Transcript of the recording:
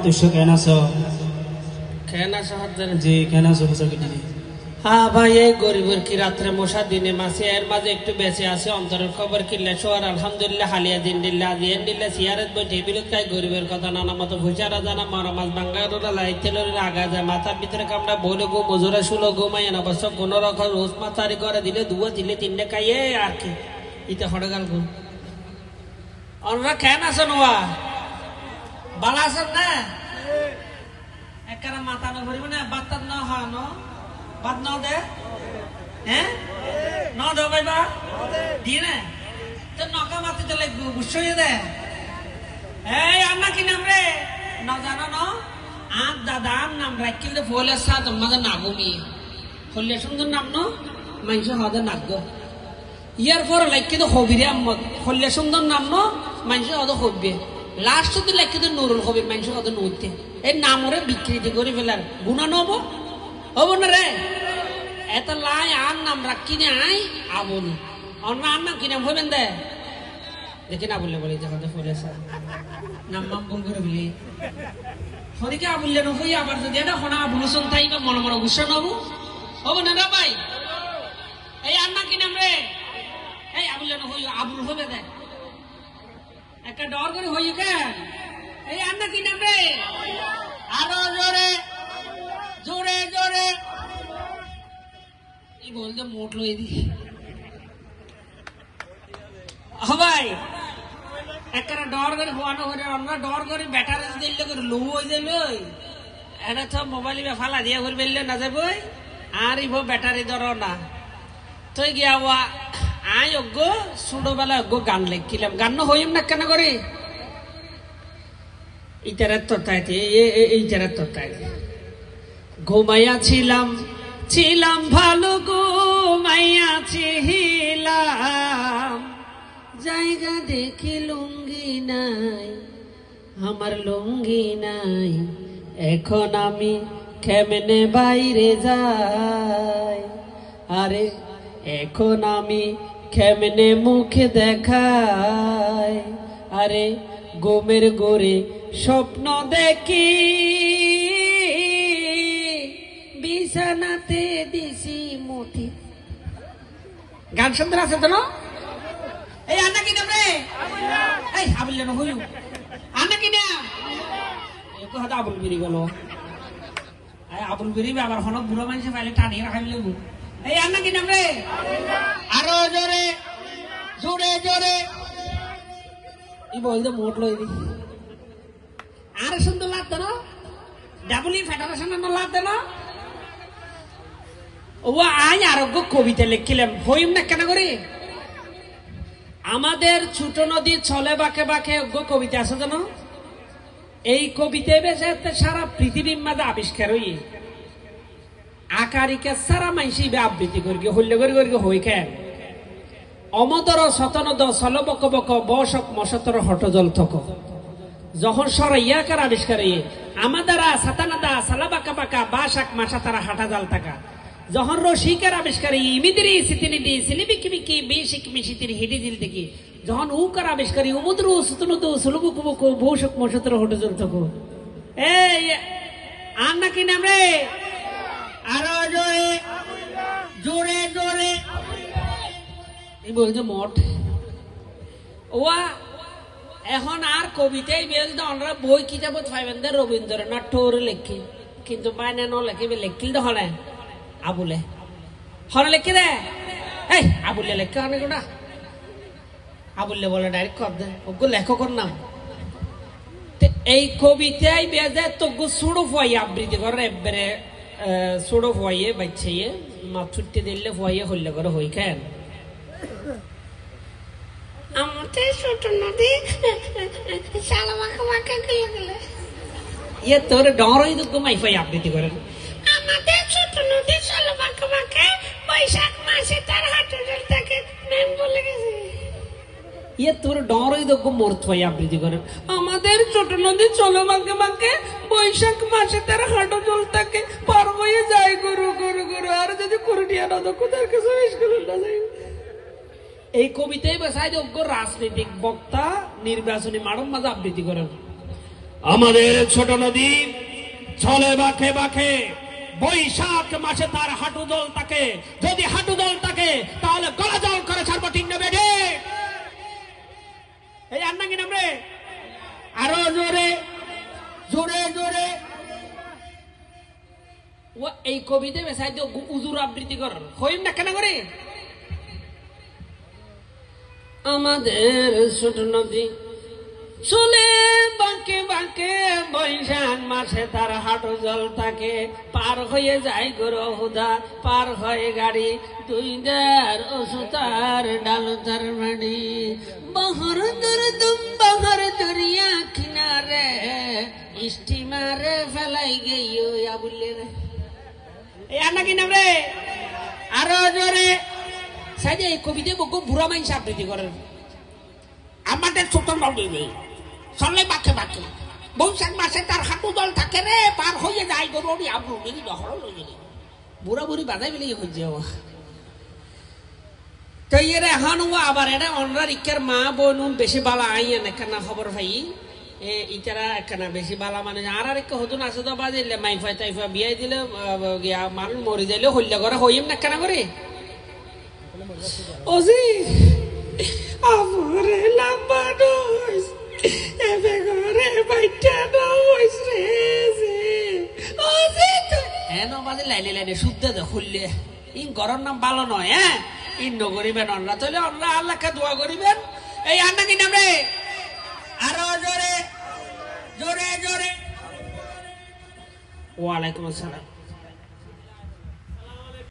দুশো কেন আছো? খেনা সাহায্য জি কেন আছো বছর কেটে? হ্যাঁ ভাই, এই গরিবের কি রাত্রে মশা দিনে মাসে এর মাঝে একটু বেঁচে আছে অন্তরের খবর কিনলে সোয়ার আলহামদুলিল্লাহ হালিয়া দিন দিল্লা আজিয়েন দিল্লা সিয়ারত বই টেবিলত খাই গরিবের কথা নানা মতো ভুচারা জানা মারা মাছ বাঙ্গারোরা লাইতেলের আগা যায় মাথার ভিতরে কামড়া বলে গো মজুরা শুলো ঘুমাই না অবশ্য কোনো রকম রোজ মাথারি করে দিলে দুয়া দিলে তিনটে খাইয়ে আর কি ইতে হড়ে গাল গুণ অনরা কেন আছেন ওয়া বালা আছেন না একখানা মাথা না ভরিব না বাত্তার না হয় না বাদ ন দে হ্যাঁ ন দে ভাইবা দিয়ে না তো নকা মাতি দিলে গুছইয়ে দে এই আন্না কি নাম রে ন জানো ন আর দাদার নাম রাখিলে ফলে সাথ মাঝে নাগমি হলে সুন্দর নাম ন মানুষ হদে নাগ ইয়ার পর লাইকি তো হবিরে আম্মদ হলে সুন্দর নাম ন মানুষ হদে হববে লাস্ট যদি লাইকি তো নুরুল হবি মানুষ হদে নুরতে এই নামরে বিকৃতি করে ফেলার গুণা নব হব না রে এত লাই আর নাম রাখি নে আই আবুল অন্য আর নাম কি নাম হইবেন দে দেখি না বললে বলি যখন ফলেছে নাম নাম ভুল করে বলি হরিকে আবুললে নহই আবার যদি এটা হনা আবুল হোসেন তাই বা মনে মনে গুসা নব হব না রে ভাই এই আর নাম কি নাম রে এই আবুললে নহই আবুল হবে দে একটা ডর করে হই কেন এই আর নাম কি নাম রে আরো জোরে জোরে জোরে এই বলতে মোট লই দি ভাই একটা ডর করে হওয়ানো করে আমরা ডর করে ব্যাটারি দিলে করে লো হয়ে যাইল এটা তো মোবাইল ফালা দিয়ে করে বেললে না যাবো আর ইভ ব্যাটারি ধরো না তুই গিয়া ওয়া আই অজ্ঞ ছোটবেলা অজ্ঞ গান লিখিলাম গান হইম না কেন করে ইতারের তরতাইতে ইতারের তরতাইতে ঘুমাইয়া ছিলাম ছিলাম ভালো ঘুমাইয়া ছিলাম জায়গা দেখি লুঙ্গি নাই আমার লুঙ্গি নাই এখন আমি কেমনে বাইরে যাই আরে এখন আমি কেমনে মুখে দেখাই আরে গোমের গোরে স্বপ্ন দেখি বিছানাতে দিছি মতি গান সুন্দর আছে তো না এই আন্না কি নাম রে এই আবুল না হইউ আন্না কি নাম এই তো হাতে আবুল বিরি গেল এই আবুল বিরি আবার হন বুড়ো মানুষ পাইলে টানিয়ে রাখাই লেবু এই আন্না কি নাম রে আরো জোরে জোরে জোরে এই বলতে মোট লই দি আর সুন্দর লাগতো না ডাবলি ফেডারেশন লাগতো না ও আজ আরোগ্য কবিতা লিখছিলাম হইম না কেন করে আমাদের ছোট নদী ছলে বাঁকে বাঁকে কবিতা আছে জানো এই কবিতায় বেশি সারা পৃথিবীর মাঝে আবিষ্কার হই আকারিকে সারা মাইসি আবৃত্তি করি হল্লে করি করি হই কেন অমদর শতনদ ছল বক বক বসক মশতর হটজল থক যখন সরাইয়াকার আবিষ্কার হইয়ে আমাদারা সাতানাদা সালা বাঁকা বাঁকা বাসাক মাসা তারা হাঁটা জাল থাকা যখন রসিকার আবিষ্কার ইমিদিরি সিতিনি দি সিলিবিকি বিকি বেশিক মিশিতির হিডি দিল দেখি যখন উকার আবিষ্কার উমুদ্রু সুতনুদু সুলুবুকু বুকু ভৌষক মশতর হটজল থক এই আর নাকি নাম রে আরো জোরে জোরে জোরে এই বলছে মঠ ওয়া এখন আর কবিতাই বেল আমরা বই কিতাব পাইবেন দে রবীন্দ্রনাথ ঠাকুর লেখি কিন্তু মাইনে ন লেখিবে লেখিল তো হলে আবুলে হলে লেখি দে এই আবুলে লেখা অনেক না আবুলে বলে ডাইরেক্ট কর দে ওগো লেখকের নাম এই কবিতাই বেজে তোগো সুড়ো ফুয়াই আবৃত্তি করে এবারে সুড়ো ফুয়াইয়ে বাচ্চাইয়ে মাথুরটি দিলে ফুয়াইয়ে হইলে করে হই কেন আমাদের ছোট নদী সালা বাঁকা বাঁকা গেলে গেলে ইয়ে তোর ডরই তো ঘুমাই ফাই আবৃত্তি করেন আমাদের ছোট নদী সালা বাঁকা বাঁকা বৈশাখ মাসে তার হাঁটু জল থাকে ম্যাম বলে গেছে ইয়ে তোর ডরই তো মরত ফাই আবৃত্তি করেন আমাদের ছোট নদী চলো বাঁকে বাঁকে বৈশাখ মাসে তার হাঁটু জল থাকে পার হয়ে যায় গরু গরু গরু আর যদি কুরুটিয়া না তো কোথার কাছে স্কুল না যায় এই কবিতায় বেসাই যোগ্য রাজনৈতিক বক্তা নির্বাচনী মানব মাঝে আবৃত্তি করেন আমাদের ছোট নদী চলে বাঁকে বাঁকে, বৈশাখ মাসে তার হাঁটু জল থাকে, যদি হাঁটু জল থাকে তাহলে গলা জল করে ছাড়বো, ঠিক না বেডে? এই আর নাকি নাম রে, আরো জোরে জোরে জোরে। ও এই কবিতা বেসাই দিয়ে উজুর আবৃত্তি কর হইম না কেন করে? আমাদের ছোট নদী চলে বাঁকে বাঁকে, বৈশাখ মাসে তার হাঁটু জল থাকে, পার হয়ে যায় গরু হুদা, পার হয়ে গাড়ি দুই দার ওসুতার ডালতার বাড়ি, বহর দুম বহর দরিয়া কিনারে, স্টিমারে ফেলাই গেইও আবুলে রে। এই আর নাকি নাম রে, আরো জোরে। সাইডে এই কবিতা বকু বুড়া মাইন আবৃত্তি করেন। আমাদের ছোট নদী চলে বাঁকে বাঁকে, বৈশাখ মাসে তার হাঁটু জল থাকে রে, পার হয়ে যায় গরুড়ি আবরুড়ি দহর লই বুড়া বুড়ি বাজাই বেলে হয়েছে ও। তো এর এখন ও আবার এটা অনরা রিক্কার মা বোন বেশি বালা আইয়েন একখানা খবর ভাই, ইতারা একখানা বেশি বালা মানে আর একটা হতুন আছে তো বাজিলে মাইফা টাইফা বিয়াই দিলে মানুষ মরে যাইলে হল্লা করে হইম না কেনা করে। ওজি আমারে লাম্বা নইস এবে ঘরে বাইটা নইস রে জি ওজি তো এন বাজে লাইলে লাইলে শুদ্ধ দে খুললে ইন ঘরের নাম ভালো নয়। হ্যাঁ ইন নগরিবেন অনরা তাহলে অনরা আল্লাহকে দোয়া করিবেন। এই আর নাকি নাম রে, আরো জোরে জোরে জোরে। ওয়ালাইকুম আসসালাম।